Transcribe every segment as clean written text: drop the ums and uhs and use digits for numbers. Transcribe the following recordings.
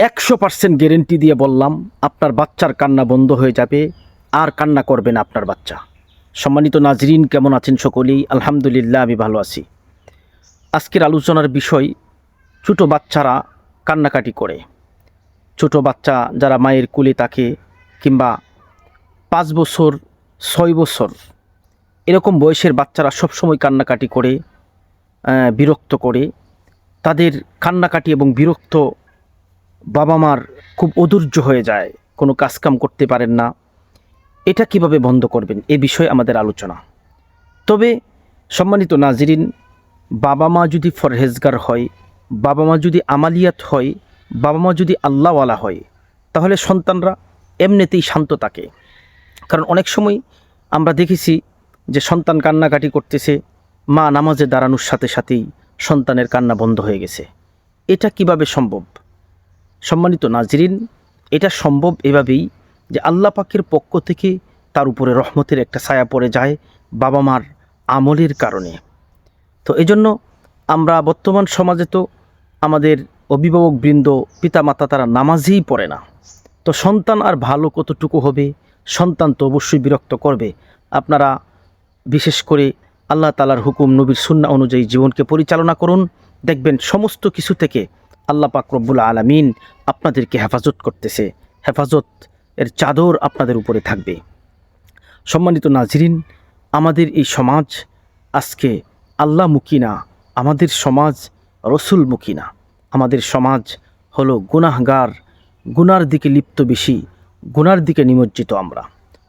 100% guarantee দিয়ে বললাম, আপনার বাচ্চার কান্না বন্ধ হয়ে যাবে, আর কান্না করবে না আপনার বাচ্চা। সম্মানিত নাজরিন, কেমন আছেন সকলেই? আলহামদুলিল্লাহ, আমি ভালো আছি। আজকের আলোচনার বিষয়, ছোটো বাচ্চারা কান্নাকাটি করে। ছোটো বাচ্চা যারা মায়ের কোলে থাকে, কিংবা 5 বছর 6 বছর এরকম বয়সের বাচ্চারা সবসময় কান্নাকাটি করে, বিরক্ত করে। তাদের কান্নাকাটি এবং বিরক্ত বাবা মার খুব অধৈর্য হয়ে যায়, কোনো কাজকাম করতে পারেন না। এটা কিভাবে বন্ধ করবেন, এ বিষয়ে আমাদের আলোচনা। তবে সম্মানিত নাজরিন, বাবা মা যদি ফরহেজগার হয়, বাবা মা যদি আমালিয়াত হয়, বাবা মা যদি আল্লাহওয়ালা হয়, তাহলে সন্তানরা এমনিতেই শান্ত থাকে। কারণ অনেক সময় আমরা দেখেছি যে সন্তান কান্নাকাটি করতেছে, মা নামাজে দাঁড়ানোর সাথে সাথেই সন্তানের কান্না বন্ধ হয়ে গেছে। এটা কিভাবে সম্ভব? সম্মানিত নাজরিন, এটা সম্ভব এভাবেই যে আল্লাহ পাকের পক্ষ থেকে তার উপরে রহমতের একটা ছায়া পড়ে যায় বাবা মার আমলের কারণে। তো এজন্য আমরা বর্তমান সমাজে তো আমাদের অভিভাবকবৃন্দ, পিতামাতা, তারা নামাজই পড়ে না। তো সন্তান আর ভালো কতটুকু হবে? সন্তান তো অবশ্যই বিরক্ত করবে। আপনারা বিশেষ করে আল্লাহ তাআলার হুকুম, নবীর সুন্নাহ অনুযায়ী জীবনকে পরিচালনা করুন। দেখবেন সমস্ত কিছু থেকে আল্লাহ পাক রব্বুল আলামিন আপনাদেরকে হেফাজত করতেছে। হেফাজত এর চাদর আপনাদের উপরে থাকবে। সম্মানিত নাজরিন, আমাদের এই সমাজ আজকে আল্লাহমুখী না, আমাদের সমাজ রসুলমুখী না। আমাদের সমাজ হলো গুনাহগার, গুনার দিকে লিপ্ত বেশি, গুনার দিকে নিমজ্জিত আমরা।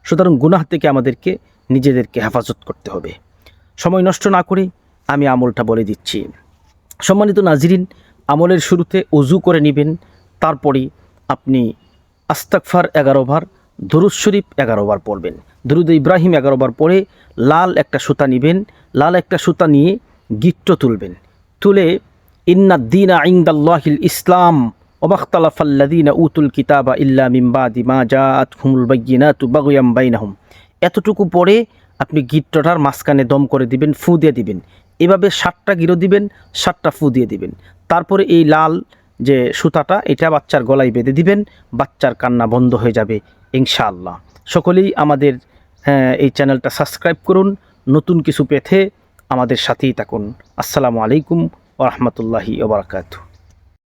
সুতরাং গুনাহ থেকে আমাদেরকে নিজেদেরকে হেফাজত করতে হবে। সময় নষ্ট না করে আমি আমলটা বলে দিচ্ছি। সম্মানিত নাজরিন, আমলের শুরুতে ওযু করে নেবেন। তারপরে আপনি আস্তাগফার 11 বার, দুরূদ শরীফ 11 বার পড়বেন। দুরূদ ইব্রাহিম 11 বার পড়ে লাল একটা সুতা নেবেন। লাল একটা সুতা নিয়ে গিট্ট তুলবেন। তুলে ইন্নাদ-দীনা ইনদাল্লাহিল ইসলাম ওয়া মাখতালাফাল্লাযীনা উতুল কিতাবা ইল্লা মিন বাদি মা জাআতহুমুল বায়্যিনাতু বাগয়াম বাইনাহুম। এতটুকু পরে আপনি গিট্টটার মাঝখানে দম করে দিবেন, ফু দিয়ে দিবেন। এভাবে 7টা গিরো দিবেন, 7টা ফু দিয়ে দিবেন। তারপরে এই লাল যে সুতাটা, এটা বাচ্চার গলায় বেঁধে দিবেন। বাচ্চার কান্না বন্ধ হয়ে যাবে ইনশাআল্লাহ। সকলেই আমাদের এই চ্যানেলটা সাবস্ক্রাইব করুন। নতুন কিছু পেতে আমাদের সাথেই থাকুন। আসসালামু আলাইকুম ওয়া রাহমাতুল্লাহি ওয়া বারাকাতুহু।